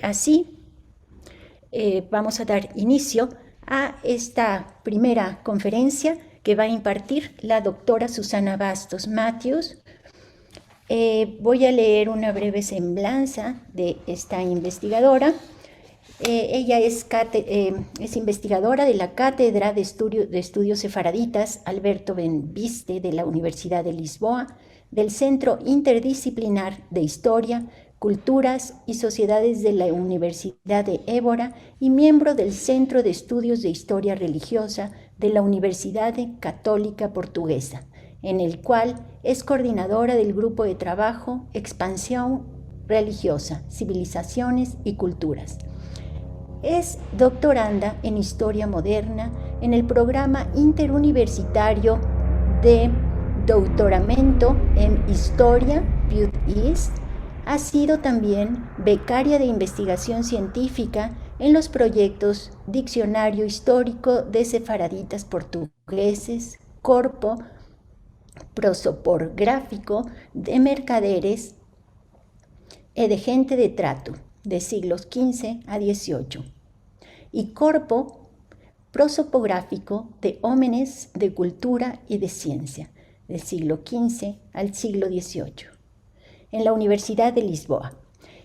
Así, vamos a dar inicio a esta primera conferencia que va a impartir la doctora Susana Bastos Matthews. Voy a leer una breve semblanza de esta investigadora. Ella es investigadora de la Cátedra de Estudios Sefaraditas Alberto Benviste de la Universidad de Lisboa, del Centro Interdisciplinar de Historia, Culturas y Sociedades de la Universidad de Évora y miembro del Centro de Estudios de Historia Religiosa de la Universidad Católica Portuguesa, en el cual es coordinadora del grupo de trabajo Expansión Religiosa, Civilizaciones y Culturas. Es doctoranda en Historia Moderna en el programa interuniversitario de doutoramento en Historia Butte East. Ha sido también becaria de investigación científica en los proyectos Diccionario Histórico de Sefaraditas Portugueses, Corpo Prosopográfico de Mercaderes e de Gente de Trato, de siglos XV a XVIII, y Corpo Prosopográfico de Hómenes de Cultura y de Ciencia, del siglo XV al siglo XVIII, en la Universidad de Lisboa.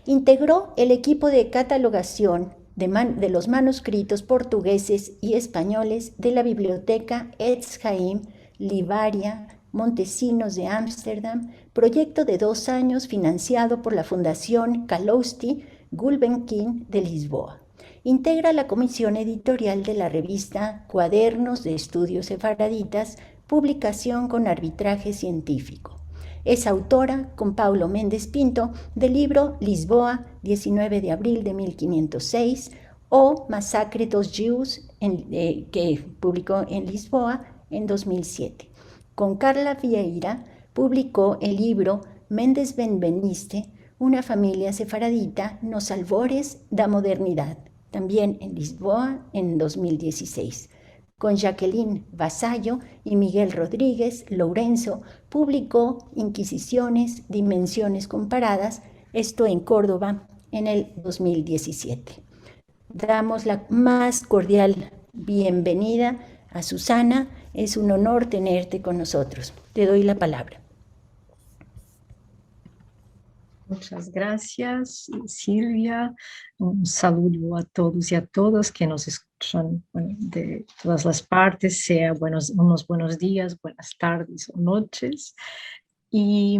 Integró el equipo de catalogación de los manuscritos portugueses y españoles de la Biblioteca Etzheim Libaria Montesinos de Ámsterdam, proyecto de 2 años financiado por la Fundación Calouste Gulbenkian de Lisboa. Integra la comisión editorial de la revista Cuadernos de Estudios Sefaraditas, publicación con arbitraje científico. Es autora, con Paulo Méndez Pinto, del libro Lisboa, 19 de abril de 1506, o Masacre dos Jews, que publicó en Lisboa en 2007. Con Carla Vieira publicó el libro Mendes Benveniste, una familia sefaradita nos albores da modernidad, también en Lisboa en 2016. Con Jacqueline Vasallo y Miguel Rodríguez Lourenço publicó Inquisiciones, Dimensiones Comparadas, esto en Córdoba en el 2017. Damos la más cordial bienvenida a Susana. Es un honor tenerte con nosotros. Te doy la palabra. Muchas gracias, Silvia. Un saludo a todos y a todas que nos escuchan de todas las partes, sea unos buenos días, buenas tardes o noches. Y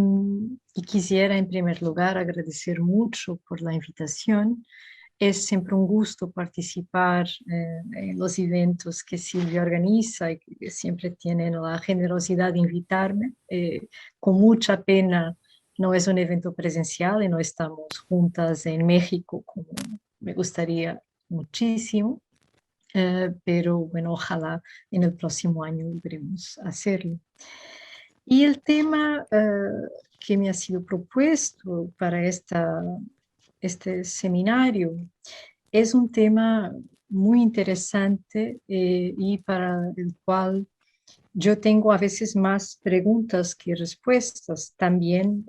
quisiera en primer lugar agradecer mucho por la invitación. Es siempre un gusto participar en los eventos que Silvia organiza y que siempre tienen la generosidad de invitarme. Con mucha pena no es un evento presencial y no estamos juntas en México como me gustaría muchísimo, pero bueno, ojalá en el próximo año logremos hacerlo. Y el tema que me ha sido propuesto para este seminario es un tema muy interesante y para el cual yo tengo a veces más preguntas que respuestas, también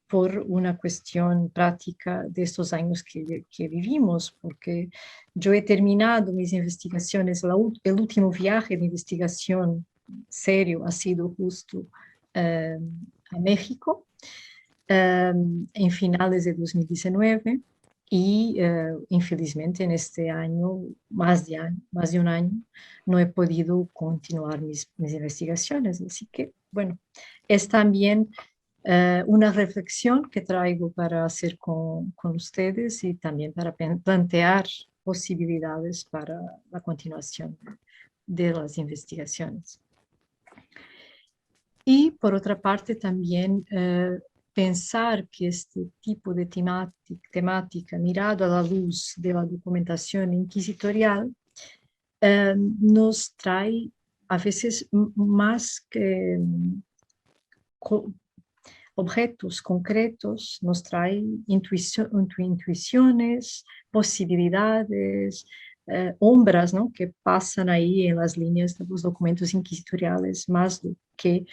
por una cuestión práctica de estos años que vivimos, porque yo he terminado mis investigaciones, el último viaje de investigación serio ha sido justo a México en finales de 2019 y infelizmente en este año, más de un año, no he podido continuar mis investigaciones. Así que, bueno, es también una reflexión que traigo para hacer con ustedes y también para plantear posibilidades para la continuación de las investigaciones. Y por otra parte también pensar que este tipo de temática mirado a la luz de la documentación inquisitorial nos trae a veces más que objetos concretos, nos trae intuiciones, posibilidades, sombras, ¿no?, que pasan ahí en las líneas de los documentos inquisitoriales, más que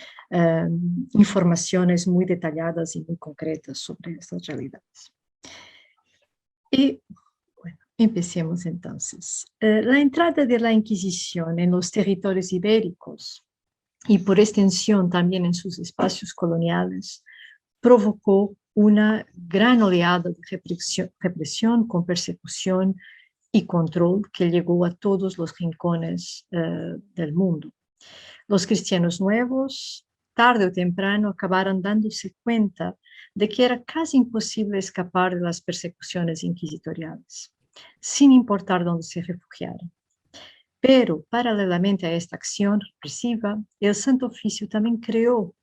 informaciones muy detalladas y muy concretas sobre estas realidades. Y bueno, empecemos entonces. La entrada de la Inquisición en los territorios ibéricos y por extensión también en sus espacios coloniales provocó una gran oleada de represión con persecución y control que llegó a todos los rincones del mundo. Los cristianos nuevos, tarde o temprano, acabaron dándose cuenta de que era casi imposible escapar de las persecuciones inquisitoriales, sin importar dónde se refugiaran. Pero, paralelamente a esta acción represiva, el Santo Oficio también creó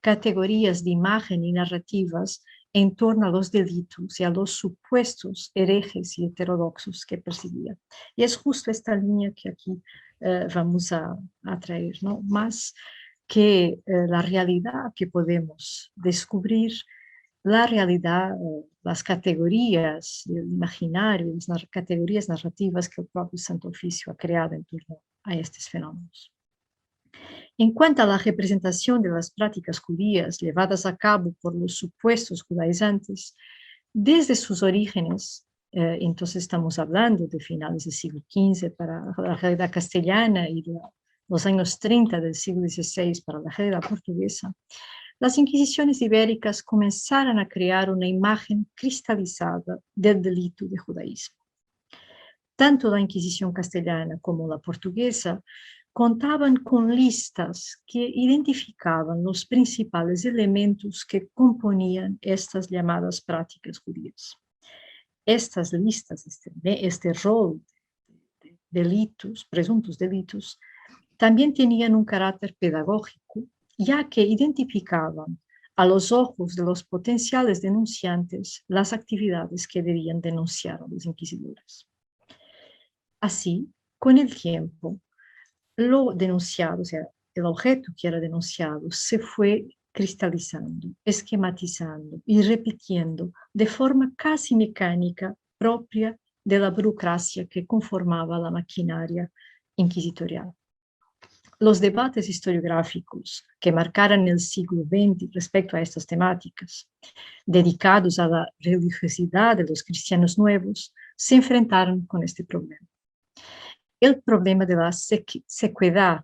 categorías de imagen y narrativas en torno a los delitos y a los supuestos herejes y heterodoxos que perseguía. Y es justo esta línea que aquí vamos a traer, ¿no? Más que la realidad que podemos descubrir, la realidad, las categorías, el imaginario, las categorías narrativas que el propio Santo Oficio ha creado en torno a estos fenómenos. En cuanto a la representación de las prácticas judías llevadas a cabo por los supuestos judaizantes, desde sus orígenes, entonces estamos hablando de finales del siglo XV para la realidad castellana y los años 30 del siglo XVI para la realidad portuguesa, las inquisiciones ibéricas comenzaron a crear una imagen cristalizada del delito de judaísmo. Tanto la Inquisición castellana como la portuguesa contaban con listas que identificaban los principales elementos que componían estas llamadas prácticas judías. Estas listas, este rol de delitos, presuntos delitos, también tenían un carácter pedagógico, ya que identificaban a los ojos de los potenciales denunciantes las actividades que debían denunciar a los inquisidores. Así, con el tiempo, lo denunciado, o sea, el objeto que era denunciado, se fue cristalizando, esquematizando y repitiendo de forma casi mecánica propia de la burocracia que conformaba la maquinaria inquisitorial. Los debates historiográficos que marcaron el siglo XX respecto a estas temáticas, dedicados a la religiosidad de los cristianos nuevos, se enfrentaron con este problema. El problema de la sequedad,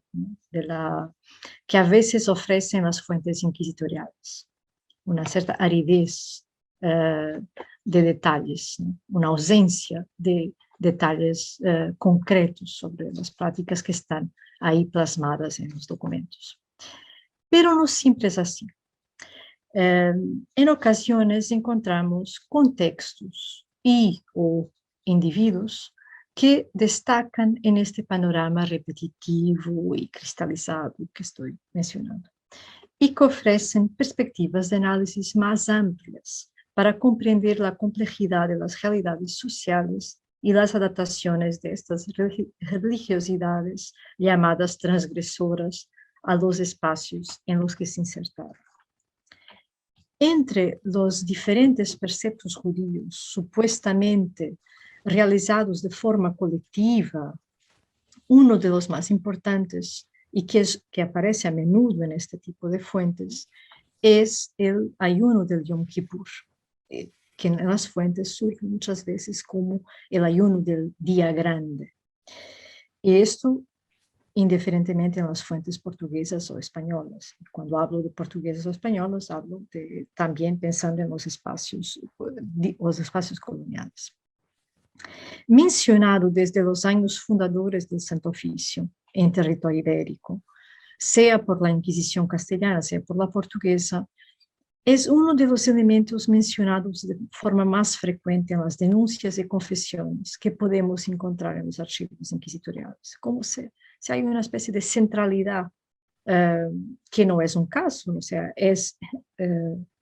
que a veces ofrecen las fuentes inquisitoriales, una cierta aridez de detalles, ¿no? Una ausencia de detalles concretos sobre las prácticas que están ahí plasmadas en los documentos. Pero no siempre es así. En ocasiones encontramos contextos o individuos que destacan en este panorama repetitivo y cristalizado que estoy mencionando, y que ofrecen perspectivas de análisis más amplias para comprender la complejidad de las realidades sociales y las adaptaciones de estas religiosidades llamadas transgresoras a los espacios en los que se insertaron. Entre los diferentes preceptos judíos supuestamente realizados de forma colectiva, uno de los más importantes y que aparece a menudo en este tipo de fuentes es el ayuno del Yom Kippur, que en las fuentes surge muchas veces como el ayuno del día grande. Y esto indiferentemente en las fuentes portuguesas o españolas. Cuando hablo de portuguesas o españolas, hablo también pensando en los espacios coloniales. Mencionado desde los años fundadores del Santo Oficio en territorio ibérico, sea por la Inquisición castellana, sea por la portuguesa, es uno de los elementos mencionados de forma más frecuente en las denuncias y confesiones que podemos encontrar en los archivos inquisitoriales, como si hay una especie de centralidad que no es un caso, o sea, es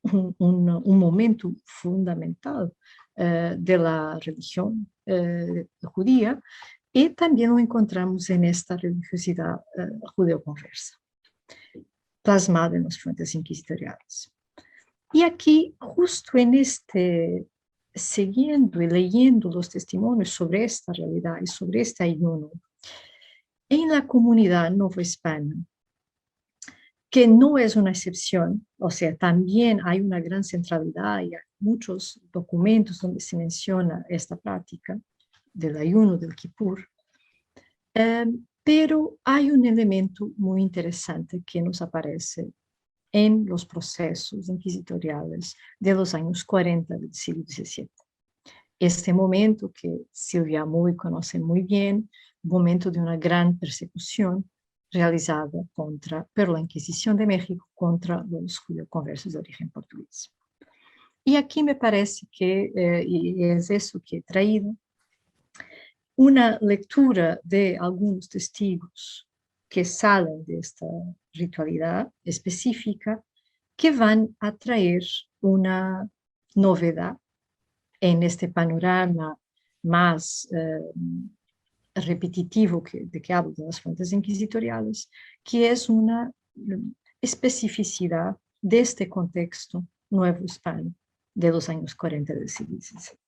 un momento fundamental de la religión judía, y también lo encontramos en esta religiosidad judeo-conversa, plasmada en las fuentes inquisitoriales. Y aquí, justo en siguiendo y leyendo los testimonios sobre esta realidad y sobre este ayuno, en la comunidad novohispana, que no es una excepción, o sea, también hay una gran centralidad y hay muchos documentos donde se menciona esta práctica del ayuno del Kippur, pero hay un elemento muy interesante que nos aparece en los procesos inquisitoriales de los años 40 del siglo XVII. Este momento que Silvia Muy conoce muy bien, momento de una gran persecución realizada por la Inquisición de México contra los judeoconversos de origen portugués. Y aquí me parece que, y es eso que he traído, una lectura de algunos testigos que salen de esta ritualidad específica que van a traer una novedad en este panorama más repetitivo de que hablo de las fuentes inquisitoriales, que es una especificidad de este contexto nuevo hispano de los años 40 del siglo XVII.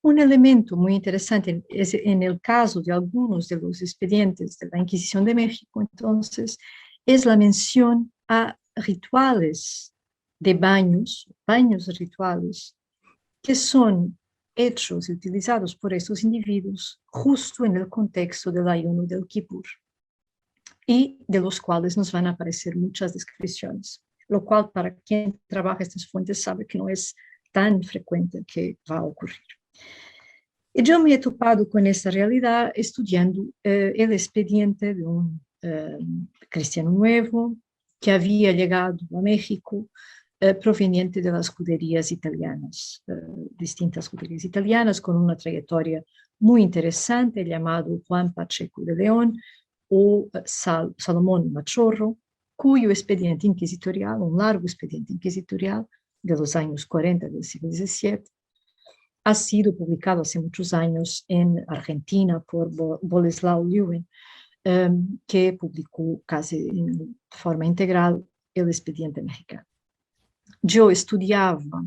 Un elemento muy interesante es en el caso de algunos de los expedientes de la Inquisición de México, entonces, es la mención a rituales de baños rituales, que son hechos y utilizados por estos individuos justo en el contexto del ayuno del Kippur, y de los cuales nos van a aparecer muchas descripciones, lo cual para quien trabaja estas fuentes sabe que no es tan frecuente que va a ocurrir. Y yo me he topado con esta realidad estudiando el expediente de un cristiano nuevo que había llegado a México proveniente de las juderías italianas, distintas juderías italianas con una trayectoria muy interesante, llamado Juan Pacheco de León o Salomón Machorro, cuyo expediente inquisitorial, un largo expediente inquisitorial de los años 40 del siglo XVII, ha sido publicado hace muchos años en Argentina por Boleslao Leuwen, que publicó casi en forma integral el expediente mexicano. Yo estudiaba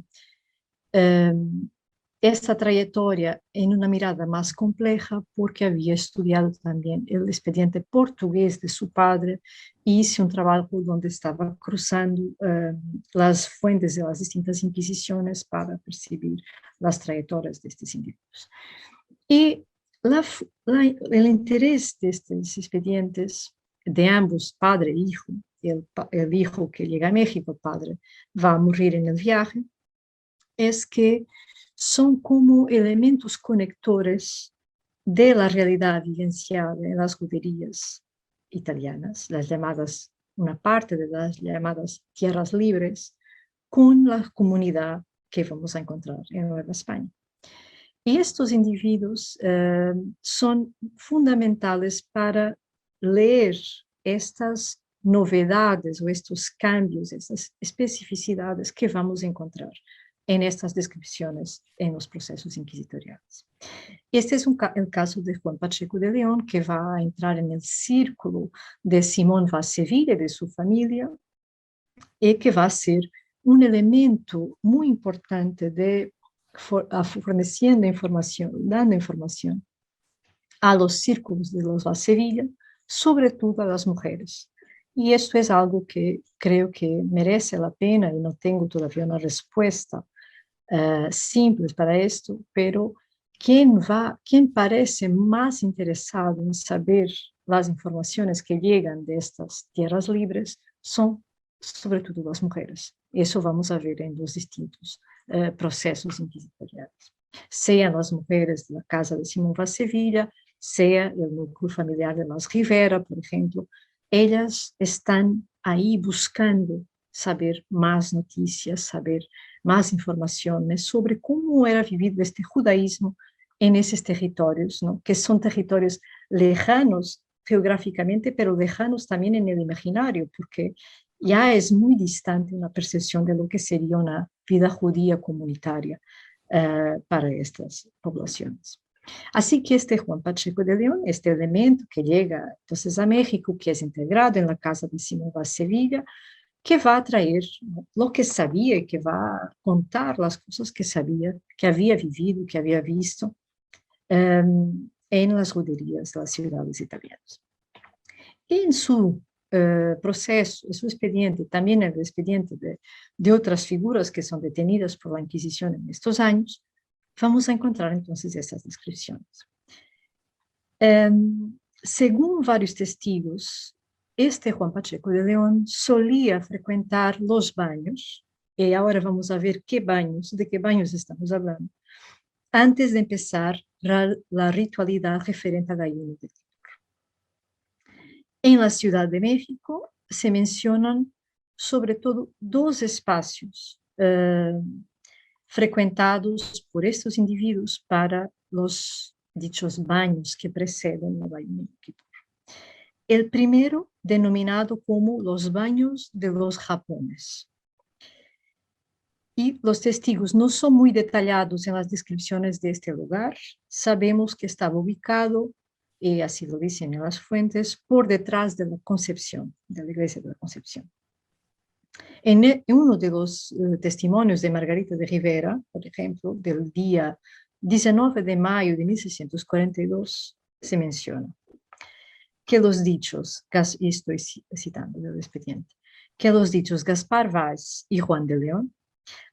esta trayectoria en una mirada más compleja porque había estudiado también el expediente portugués de su padre y hice un trabajo donde estaba cruzando las fuentes de las distintas inquisiciones para percibir las trayectorias de estos individuos. Y el interés de estos expedientes de ambos, padre e hijo, el hijo que llega a México, padre, va a morir en el viaje, es que son como elementos conectores de la realidad vivenciada en las juderías italianas, las llamadas, una parte de las llamadas tierras libres, con la comunidad que vamos a encontrar en Nueva España. Y estos individuos son fundamentales para leer estas novedades o estos cambios, estas especificidades que vamos a encontrar en estas descripciones en los procesos inquisitoriales. Este es el caso de Juan Pacheco de León, que va a entrar en el círculo de Simón Vaz Sevilla y de su familia, y que va a ser un elemento muy importante de forneciendo información, dando información a los círculos de los Vaz Sevilla, sobre todo a las mujeres. Y esto es algo que creo que merece la pena, y no tengo todavía una respuesta simple para esto, pero quien parece más interesado en saber las informaciones que llegan de estas tierras libres son sobre todo las mujeres. Eso vamos a ver en los distintos procesos inquisitoriales. Sean las mujeres de la casa de Simón Vaz Sevilla, sea el núcleo familiar de las Rivera, por ejemplo, ellas están ahí buscando saber más noticias, saber más informaciones sobre cómo era vivido este judaísmo en esos territorios, ¿no? Que son territorios lejanos geográficamente, pero lejanos también en el imaginario, porque ya es muy distante una percepción de lo que sería una vida judía comunitaria para estas poblaciones. Así que este Juan Pacheco de León, este elemento que llega entonces a México, que es integrado en la casa de Simón Vaz Sevilla, que va a traer lo que sabía y que va a contar las cosas que sabía, que había vivido, que había visto en las juderías de las ciudades italianas. En su proceso, su expediente, también el expediente de otras figuras que son detenidas por la Inquisición en estos años, vamos a encontrar entonces esas descripciones. Según varios testigos, este Juan Pacheco de León solía frecuentar los baños, y ahora vamos a ver de qué baños estamos hablando, antes de empezar la ritualidad referente al ayuno de En la Ciudad de México se mencionan sobre todo dos espacios frecuentados por estos individuos para los dichos baños que preceden el ayuno de Kippur. El primero, denominado como los baños de los Japones. Y los testigos no son muy detallados en las descripciones de este lugar. Sabemos que estaba ubicado, y así lo dicen en las fuentes, por detrás de la Concepción, de la iglesia de la Concepción. En uno de los testimonios de Margarita de Rivera, por ejemplo, del día 19 de mayo de 1642, se menciona que los dichos, y estoy citando del expediente, que los dichos Gaspar Valls y Juan de León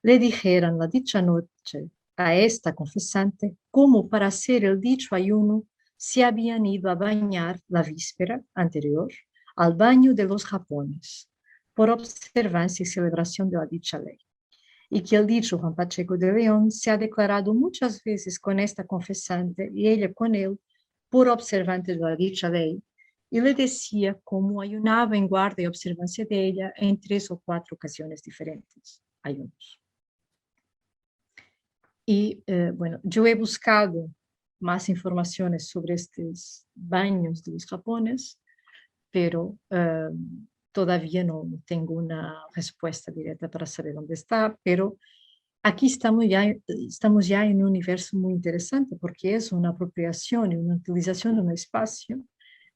le dijeron la dicha noche a esta confesante cómo para hacer el dicho ayuno se habían ido a bañar la víspera anterior al baño de los Japones, por observancia y celebración de la dicha ley, y que el dicho Juan Pacheco de León se ha declarado muchas veces con esta confesante y ella con él, por observante de la dicha ley, y le decía cómo ayunaba en guarda y observancia de ella en 3 o 4 ocasiones diferentes, ayunos. Y bueno, yo he buscado más informaciones sobre estos baños de los Japones, pero todavía no tengo una respuesta directa para saber dónde está, pero aquí estamos ya en un universo muy interesante porque es una apropiación y una utilización de un espacio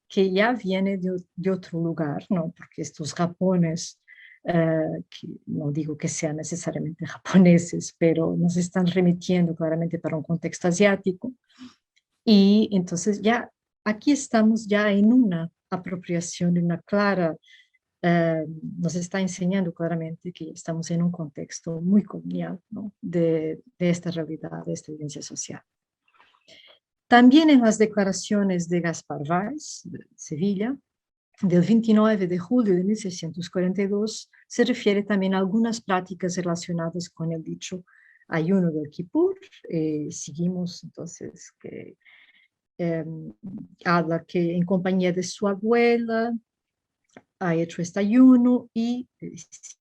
que ya viene de otro lugar, ¿no? Porque estos Japones, que no digo que sean necesariamente japoneses, pero nos están remitiendo claramente para un contexto asiático. Y entonces ya aquí estamos ya en una apropiación, en una clara, nos está enseñando claramente que estamos en un contexto muy colonial, ¿no? de esta realidad, de esta evidencia social. También en las declaraciones de Gaspar Valls, de Sevilla, del 29 de julio de 1642, se refiere también a algunas prácticas relacionadas con el dicho ayuno del Kippur. Seguimos entonces que habla que en compañía de su abuela ha hecho este ayuno y,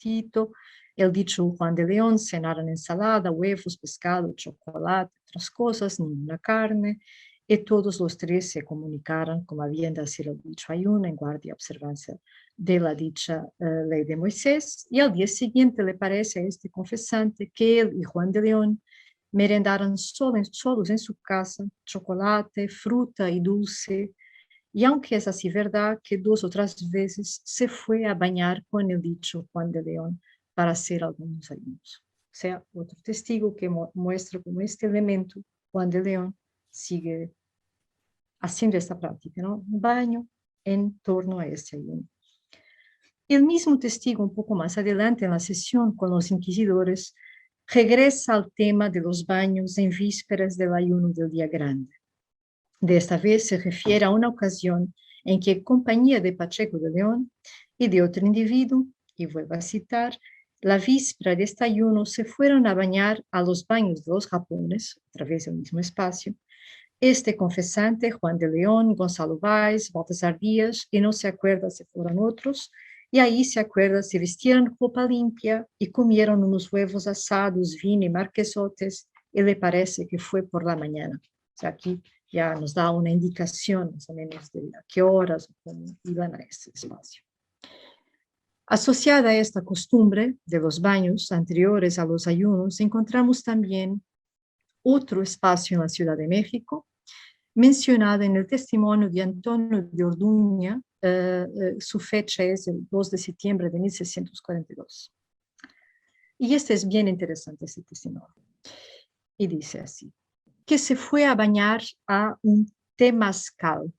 cito, el dicho Juan de León cenaron ensalada, huevos, pescado, chocolate, otras cosas, ninguna carne, y todos los 3 se comunicaron como habían de hacer el dicho ayuno en guardia y observancia de la dicha ley de Moisés, y al día siguiente le parece a este confesante que él y Juan de León merendaron solos en su casa, chocolate, fruta y dulce, y aunque es así verdad que 2 o 3 veces se fue a bañar con el dicho Juan de León para hacer algunos ayunos. O sea, otro testigo que muestra cómo este elemento, Juan de León, sigue haciendo esta práctica, ¿no? Un baño en torno a este ayuno. El mismo testigo, un poco más adelante en la sesión con los inquisidores, regresa al tema de los baños en vísperas del ayuno del día grande. De esta vez se refiere a una ocasión en que en compañía de Pacheco de León y de otro individuo, y vuelvo a citar, la víspera de este ayuno se fueron a bañar a los baños de los Japones, a través del mismo espacio, este confesante, Juan de León, Gonzalo Valls, Baltasar Díaz, y no se acuerda si fueron otros, y ahí se acuerda si vistieron ropa limpia y comieron unos huevos asados, vino y marquesotes, y le parece que fue por la mañana. O sea, aquí ya nos da una indicación más o menos de a qué horas iban a este espacio. Asociada a esta costumbre de los baños anteriores a los ayunos, encontramos también otro espacio en la Ciudad de México, mencionado en el testimonio de Antonio de Orduña. Su fecha es el 2 de septiembre de 1642. Y este es bien interesante, este testimonio. Y dice así, que se fue a bañar a un temazcal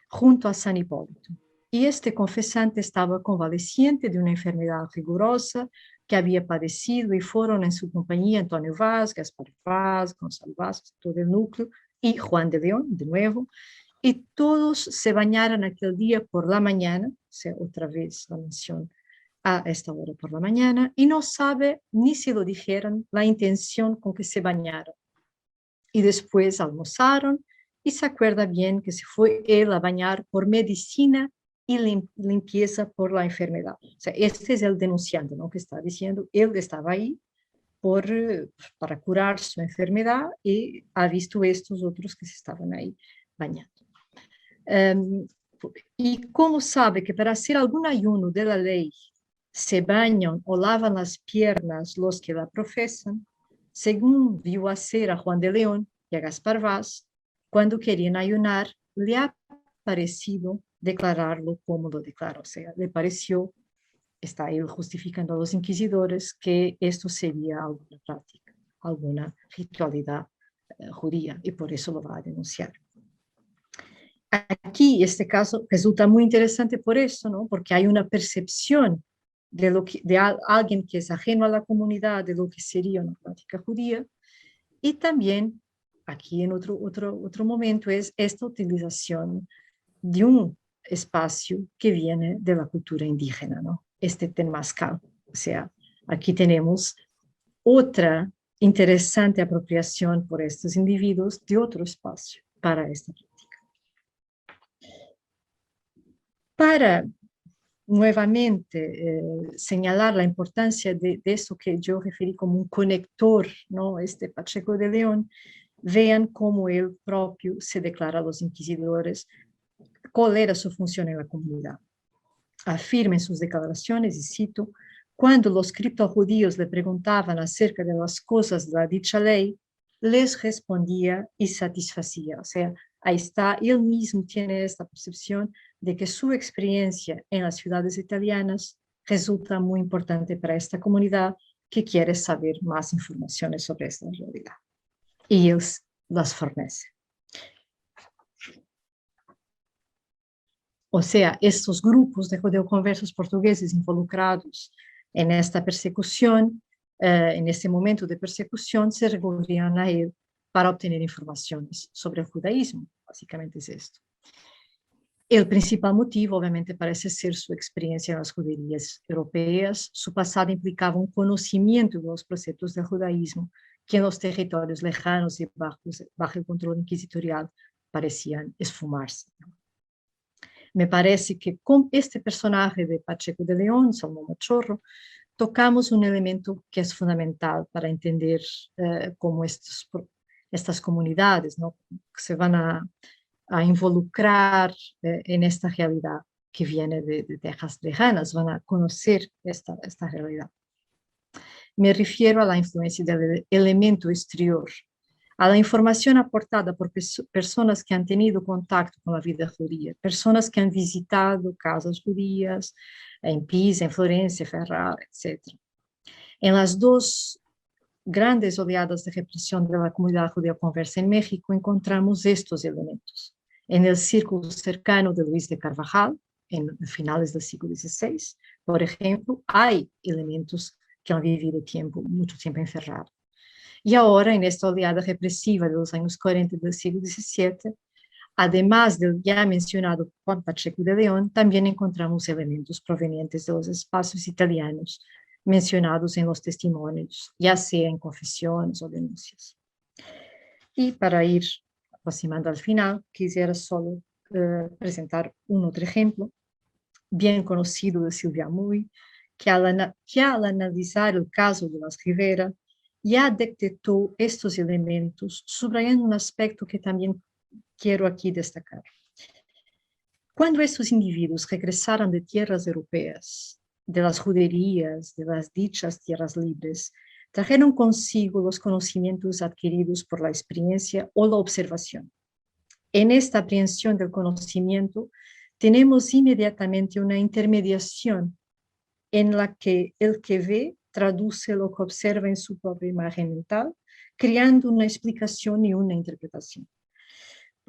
junto a San Hipólito. y este confesante estaba convaleciente de una enfermedad rigurosa que había padecido, y fueron en su compañía Antonio Vaz, Gaspar Vaz, Gonzalo Vaz, todo el núcleo, y Juan de León, de nuevo, y todos se bañaron aquel día por la mañana, o sea, otra vez la mención a esta hora por la mañana, y no sabe ni si lo dijeron la intención con que se bañaron. Y después almorzaron, y se acuerda bien que se fue él a bañar por medicina y limpieza por la enfermedad. O sea, este es el denunciante, ¿no?, que está diciendo, él estaba ahí para curar su enfermedad y ha visto estos otros que se estaban ahí bañando. Y como sabe que para hacer algún ayuno de la ley se bañan o lavan las piernas los que la profesan, según vio hacer a Juan de León y a Gaspar Vaz, cuando querían ayunar, le ha parecido declararlo como lo declaró. O sea, le pareció, está él justificando a los inquisidores, que esto sería alguna práctica, alguna ritualidad judía, y por eso lo va a denunciar. Aquí este caso resulta muy interesante por eso, ¿no?, porque hay una percepción de alguien que es ajeno a la comunidad de lo que sería una práctica judía, y también aquí en otro momento es esta utilización de un espacio que viene de la cultura indígena, ¿no?, este temazcal. O sea, aquí tenemos otra interesante apropiación por estos individuos de otro espacio para esta práctica. Para nuevamente señalar la importancia de eso que yo referí como un conector, ¿no?, este Pacheco de León, vean cómo él propio se declara a los inquisidores cuál era su función en la comunidad. Afirma en sus declaraciones, y cito: cuando los criptojudíos le preguntaban acerca de las cosas de la dicha ley, les respondía y satisfacía. O sea, ahí está, él mismo tiene esta percepción de que su experiencia en las ciudades italianas resulta muy importante para esta comunidad que quiere saber más informaciones sobre esta realidad. Y él las fornece. O sea, estos grupos de judeoconversos portugueses involucrados en esta persecución, en este momento de persecución, se recurrían a él para obtener informaciones sobre el judaísmo. Básicamente es esto. El principal motivo, obviamente, parece ser su experiencia en las juderías europeas. Su pasado implicaba un conocimiento de los preceptos del judaísmo que en los territorios lejanos y bajo el control inquisitorial parecían esfumarse. Me parece que con este personaje de Pacheco de León, Salomón Machorro, tocamos un elemento que es fundamental para entender cómo estas comunidades, ¿no?, se van a involucrar en esta realidad que viene de tierras lejanas, van a conocer esta realidad. Me refiero a la influencia del elemento exterior, a la información aportada por personas que han tenido contacto con la vida judía, personas que han visitado casas judías en Pisa, en Florencia, Ferrara, etc. En las dos grandes oleadas de represión de la comunidad judía conversa en México encontramos estos elementos. En el círculo cercano de Luis de Carvajal, en finales del siglo XVI, por ejemplo, hay elementos que han vivido mucho tiempo encerrados. Y ahora, en esta oleada represiva de los años 40 del siglo XVII, además del ya mencionado Juan Pacheco de León, también encontramos elementos provenientes de los espacios italianos mencionados en los testimonios, ya sea en confesiones o denuncias. Y para ir aproximando al final, quisiera solo presentar un otro ejemplo, bien conocido de Silvia Muy, que al analizar el caso de las Rivera, ya detectó estos elementos, subrayando un aspecto que también quiero aquí destacar. Cuando estos individuos regresaron de tierras europeas, de las juderías, de las dichas tierras libres, trajeron consigo los conocimientos adquiridos por la experiencia o la observación. En esta aprehensión del conocimiento, tenemos inmediatamente una intermediación en la que el que ve traduce lo que observa en su propia imagen mental, creando una explicación y una interpretación.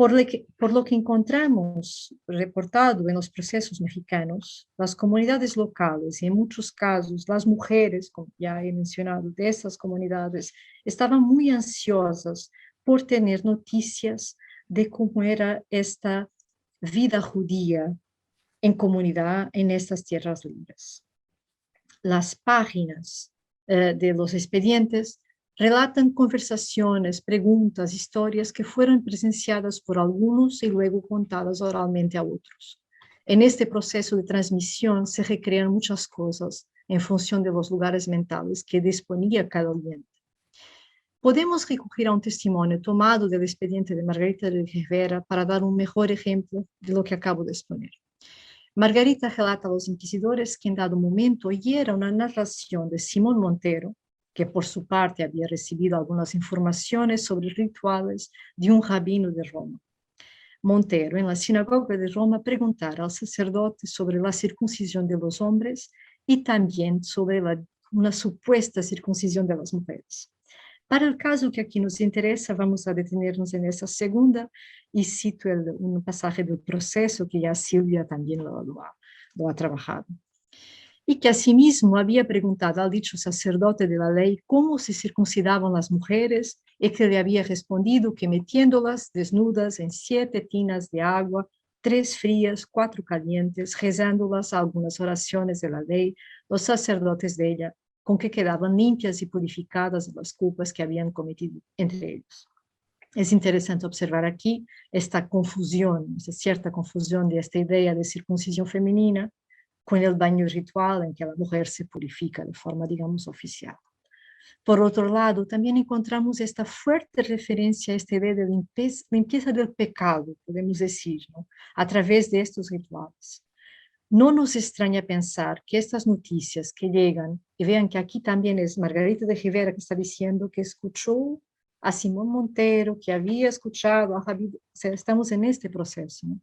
Por lo que encontramos reportado en los procesos mexicanos, las comunidades locales y en muchos casos las mujeres, como ya he mencionado, de esas comunidades, estaban muy ansiosas por tener noticias de cómo era esta vida judía en comunidad en estas tierras libres. Las páginas de los expedientes relatan conversaciones, preguntas, historias que fueron presenciadas por algunos y luego contadas oralmente a otros. En este proceso de transmisión se recrean muchas cosas en función de los lugares mentales que disponía cada oyente. Podemos recurrir a un testimonio tomado del expediente de Margarita de Rivera para dar un mejor ejemplo de lo que acabo de exponer. Margarita relata a los inquisidores que en dado momento oyera una narración de Simón Montero, que por su parte había recibido algunas informaciones sobre rituales de un rabino de Roma. Montero, en la sinagoga de Roma, preguntara al sacerdote sobre la circuncisión de los hombres y también sobre una supuesta circuncisión de las mujeres. Para el caso que aquí nos interesa, vamos a detenernos en esa segunda y cito un pasaje del proceso que ya Silvia también lo ha trabajado. Y que asimismo había preguntado al dicho sacerdote de la ley cómo se circuncidaban las mujeres y que le había respondido que metiéndolas desnudas en 7 tinas de agua, 3 frías, 4 calientes, rezándolas algunas oraciones de la ley, los sacerdotes de ella, con que quedaban limpias y purificadas de las culpas que habían cometido entre ellos. Es interesante observar aquí esta confusión, esta cierta confusión de esta idea de circuncisión femenina con el baño ritual en que la mujer se purifica de forma, digamos, oficial. Por otro lado, también encontramos esta fuerte referencia a esta idea de limpieza del pecado, podemos decir, ¿no? A través de estos rituales. No nos extraña pensar que estas noticias que llegan, y vean que aquí también es Margarita de Rivera que está diciendo que escuchó a Simón Montero, que había escuchado a Javi, o sea, estamos en este proceso, ¿no?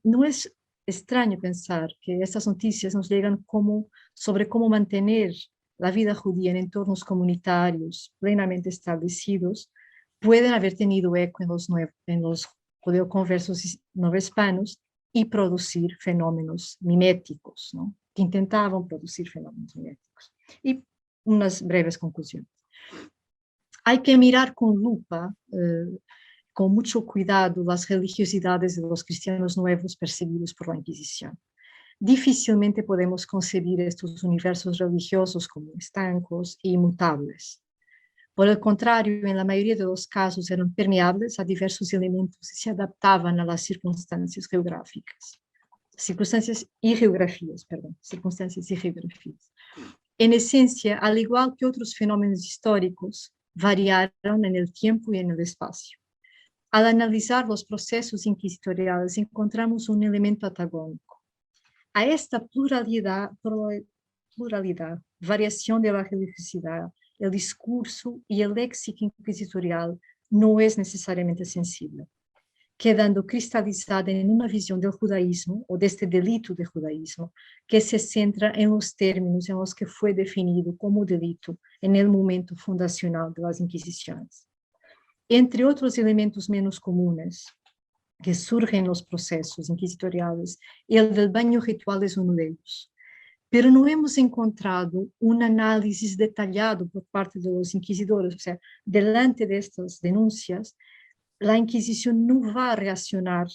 No es extraño pensar que estas noticias nos llegan sobre cómo mantener la vida judía en entornos comunitarios plenamente establecidos, pueden haber tenido eco en los judeoconversos novohispanos y producir fenómenos miméticos, ¿no? Que intentaban producir fenómenos miméticos. Y unas breves conclusiones. Hay que mirar con lupa, con mucho cuidado, las religiosidades de los cristianos nuevos perseguidos por la Inquisición. Difícilmente podemos concebir estos universos religiosos como estancos e inmutables. Por el contrario, en la mayoría de los casos eran permeables a diversos elementos y se adaptaban a las circunstancias geográficas. Circunstancias y geografías. En esencia, al igual que otros fenómenos históricos, variaron en el tiempo y en el espacio. Al analizar los procesos inquisitoriales, encontramos un elemento antagónico. A esta pluralidad, variación de la religiosidad, el discurso y el léxico inquisitorial no es necesariamente sensible, quedando cristalizada en una visión del judaísmo o de este delito de judaísmo que se centra en los términos en los que fue definido como delito en el momento fundacional de las Inquisiciones. Entre otros elementos menos comunes que surgen en los procesos inquisitoriales, el del baño ritual es uno de ellos. Pero no hemos encontrado un análisis detallado por parte de los inquisidores, o sea, delante de estas denuncias, la Inquisición no va a reaccionar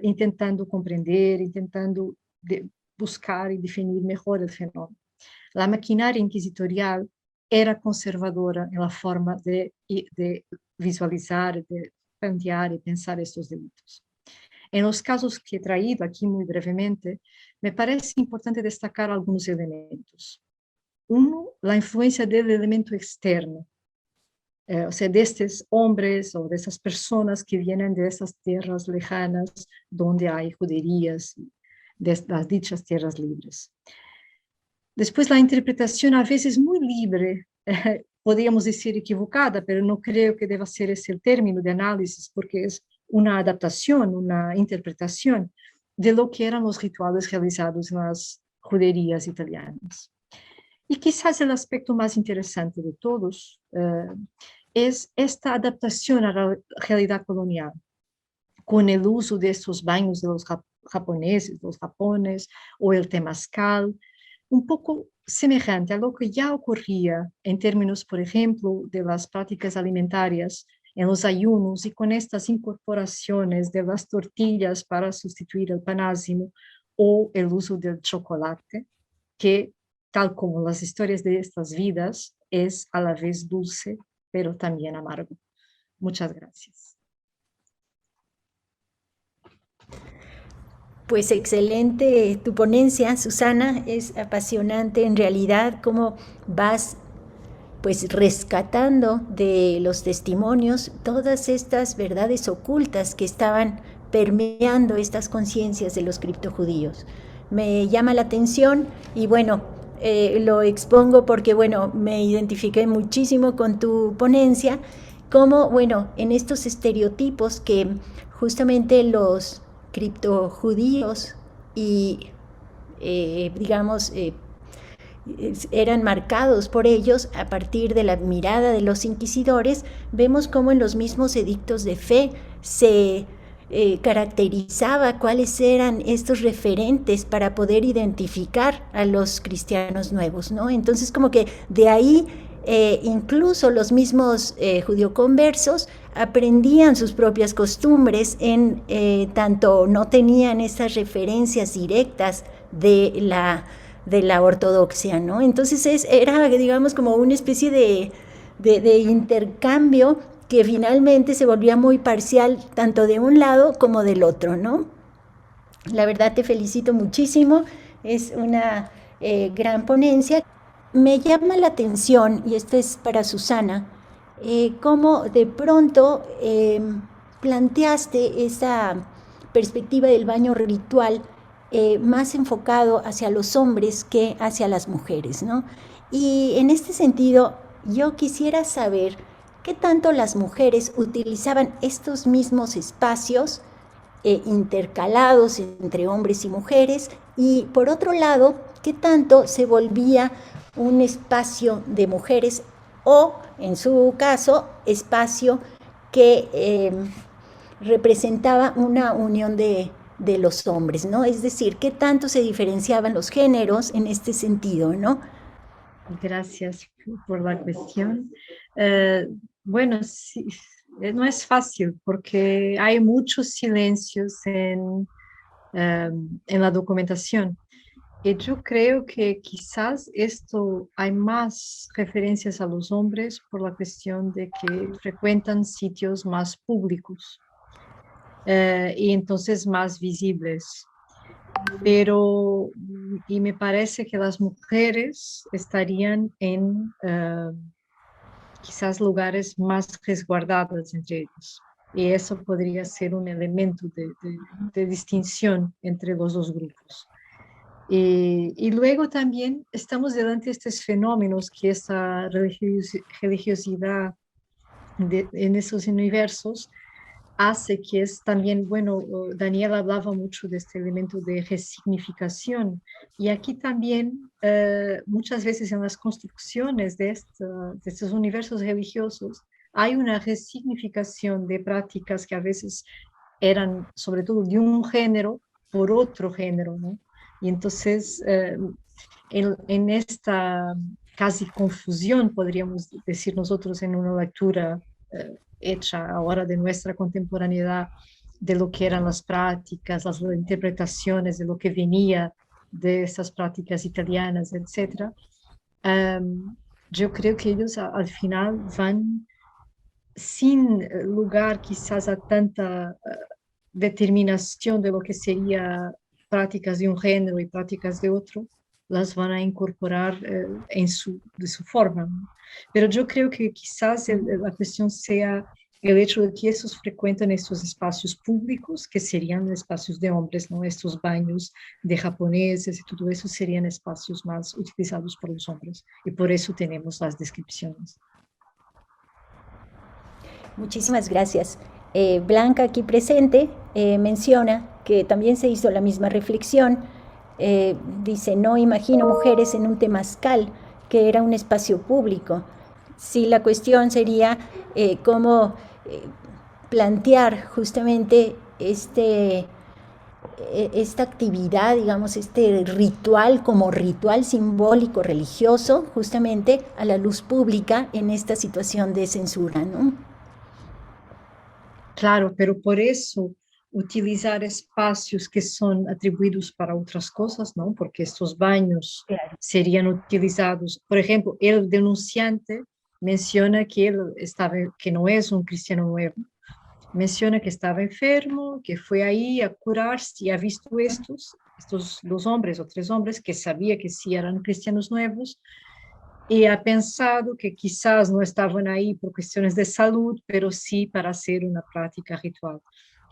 intentando comprender, intentando buscar y definir mejor el fenómeno. La maquinaria inquisitorial era conservadora en la forma de visualizar, de plantear y pensar estos delitos. En los casos que he traído aquí muy brevemente, me parece importante destacar algunos elementos. Uno, la influencia del elemento externo, o sea, de estos hombres o de esas personas que vienen de esas tierras lejanas donde hay juderías, de las dichas tierras libres. Después, la interpretación a veces muy libre, podríamos decir equivocada, pero no creo que deba ser ese el término de análisis, porque es una adaptación, una interpretación de lo que eran los rituales realizados en las juderías italianas. Y quizás el aspecto más interesante de todos es esta adaptación a la realidad colonial, con el uso de estos baños de los japoneses, los japones, o el temazcal, un poco semejante a lo que ya ocurría en términos, por ejemplo, de las prácticas alimentarias en los ayunos y con estas incorporaciones de las tortillas para sustituir el panásimo o el uso del chocolate, que, tal como las historias de estas vidas, es a la vez dulce, pero también amargo. Muchas gracias. Pues excelente tu ponencia, Susana, es apasionante en realidad cómo vas pues rescatando de los testimonios todas estas verdades ocultas que estaban permeando estas conciencias de los criptojudíos. Me llama la atención y bueno, lo expongo porque bueno, me identifiqué muchísimo con tu ponencia, como bueno, en estos estereotipos que justamente los criptojudíos y digamos eran marcados por ellos a partir de la mirada de los inquisidores, vemos cómo en los mismos edictos de fe se caracterizaba cuáles eran estos referentes para poder identificar a los cristianos nuevos, ¿no? Entonces como que de ahí incluso los mismos judioconversos aprendían sus propias costumbres en tanto no tenían esas referencias directas de la ortodoxia, ¿no? Entonces era, digamos, como una especie de intercambio que finalmente se volvía muy parcial tanto de un lado como del otro, ¿no? La verdad te felicito muchísimo, es una gran ponencia. Me llama la atención, y esto es para Susana, cómo de pronto planteaste esa perspectiva del baño ritual más enfocado hacia los hombres que hacia las mujeres, ¿no? Y en este sentido, yo quisiera saber qué tanto las mujeres utilizaban estos mismos espacios intercalados entre hombres y mujeres, y por otro lado, qué tanto se volvía un espacio de mujeres o, en su caso, espacio que representaba una unión de los hombres, ¿no? Es decir, qué tanto se diferenciaban los géneros en este sentido, ¿no? Gracias por la cuestión. Bueno, sí, no es fácil porque hay muchos silencios en la documentación. Y yo creo que quizás esto hay más referencias a los hombres por la cuestión de que frecuentan sitios más públicos y entonces más visibles. Pero, y me parece que las mujeres estarían en quizás lugares más resguardados entre ellos. Y eso podría ser un elemento de distinción entre los dos grupos. Y luego también estamos delante de estos fenómenos que esta religiosidad en esos universos hace que es también, bueno, Daniel hablaba mucho de este elemento de resignificación, y aquí también muchas veces en las construcciones de estos universos religiosos hay una resignificación de prácticas que a veces eran sobre todo de un género por otro género, ¿no? Y entonces en esta casi confusión, podríamos decir nosotros en una lectura hecha ahora de nuestra contemporaneidad, de lo que eran las prácticas, las interpretaciones de lo que venía de estas prácticas italianas, etc. Yo creo que ellos al final van sin lugar quizás a tanta determinación de lo que sería prácticas de un género y prácticas de otro, las van a incorporar de su forma, ¿no? Pero yo creo que quizás la cuestión sea el hecho de que esos frecuentan estos espacios públicos, que serían espacios de hombres, ¿no? Estos baños de japoneses y todo eso serían espacios más utilizados por los hombres, y por eso tenemos las descripciones. Muchísimas gracias. Blanca, aquí presente, menciona que también se hizo la misma reflexión. Dice, no imagino mujeres en un temazcal, que era un espacio público. Sí, la cuestión sería cómo plantear justamente esta actividad, digamos, este ritual como ritual simbólico religioso, justamente a la luz pública en esta situación de censura, ¿no? Claro, pero por eso utilizar espacios que son atribuidos para otras cosas, ¿no? Porque estos baños Claro. serían utilizados, por ejemplo, el denunciante menciona que él estaba, que no es un cristiano nuevo, menciona que estaba enfermo, que fue ahí a curarse y ha visto estos dos hombres o tres hombres que sabía que sí eran cristianos nuevos y ha pensado que quizás no estaban ahí por cuestiones de salud, pero sí para hacer una práctica ritual.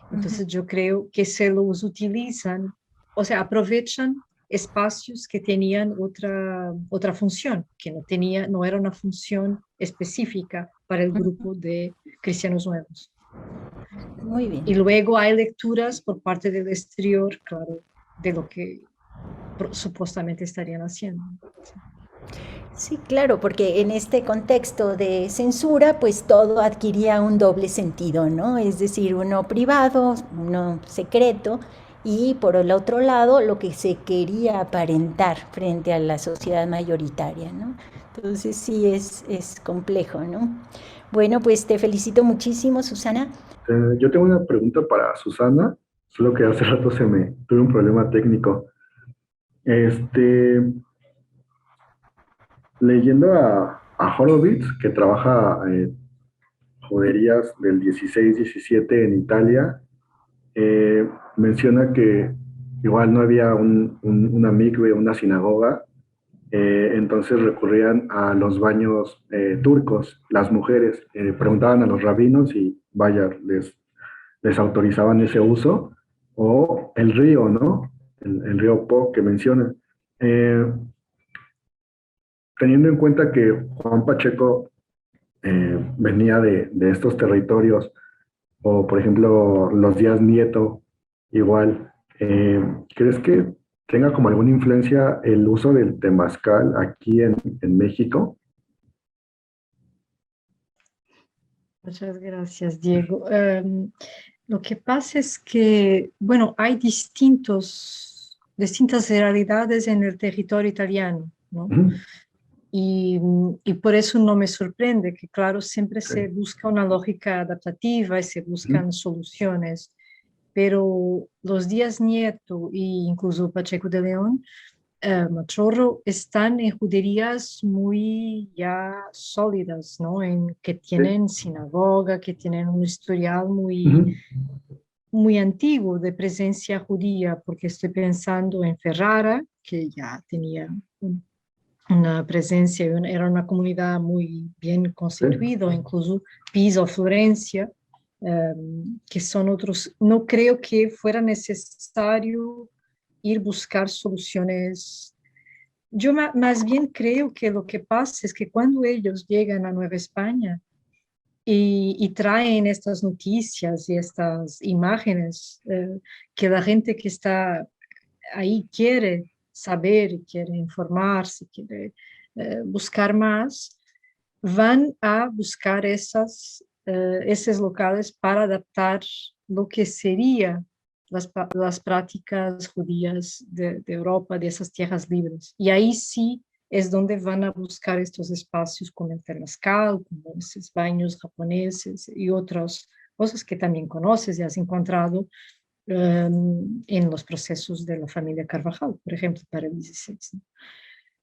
Entonces yo creo que se los utilizan, o sea, aprovechan espacios que tenían otra función, que no era una función específica para el grupo de cristianos nuevos. Muy bien. Y luego hay lecturas por parte del exterior, claro, de lo que supuestamente estarían haciendo. Sí, claro, porque en este contexto de censura, pues todo adquiría un doble sentido, ¿no? Es decir, uno privado, uno secreto, y por el otro lado, lo que se quería aparentar frente a la sociedad mayoritaria, ¿no? Entonces sí es complejo, ¿no? Bueno, pues te felicito muchísimo, Susana. Yo tengo una pregunta para Susana, solo que hace rato tuve un problema técnico. Este, leyendo a Horowitz, que trabaja juderías del 16-17 en Italia, menciona que igual no había una mikve, una sinagoga, entonces recurrían a los baños turcos, las mujeres, preguntaban a los rabinos y vaya, les autorizaban ese uso, o el río, ¿no? El río Po que mencionan. Eh, Teniendo en cuenta que Juan Pacheco venía de estos territorios, o por ejemplo los Díaz Nieto, igual, ¿crees que tenga como alguna influencia el uso del temazcal aquí en México? Muchas gracias, Diego. Lo que pasa es que, bueno, hay distintas realidades en el territorio italiano, ¿no? Ujú. Y por eso no me sorprende que, claro, siempre se Ok. busca una lógica adaptativa y se Ujú. buscan soluciones, pero los Díaz Nieto e incluso Pacheco de León, Machorro, están en juderías muy ya sólidas, ¿no? Que Sí. tienen sinagoga, que tienen un historial muy, Ujú. muy antiguo de presencia judía, porque estoy pensando en Ferrara, que ya tenía una presencia, era una comunidad muy bien Sí. constituida, incluso Pisa o Florencia, que son otros. No creo que fuera necesario ir buscar soluciones. Yo más bien creo que lo que pasa es que cuando ellos llegan a Nueva España y traen estas noticias y estas imágenes que la gente que está ahí quiere saber, quiere informarse, quiere buscar más, van a buscar esos locales para adaptar lo que sería las prácticas judías de Europa, de esas tierras libres. Y ahí sí es donde van a buscar estos espacios como el Temazcal, como esos baños japoneses y otras cosas que también conoces y has encontrado en los procesos de la familia Carvajal, por ejemplo, para el 16.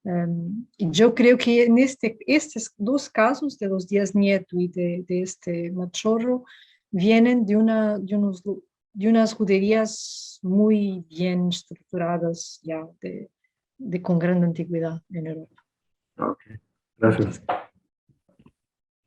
¿No? Y yo creo que en estos dos casos de los Díaz Nieto y de este Machorro vienen de unas juderías muy bien estructuradas ya con gran antigüedad en Europa. Ok, gracias. Muchas gracias.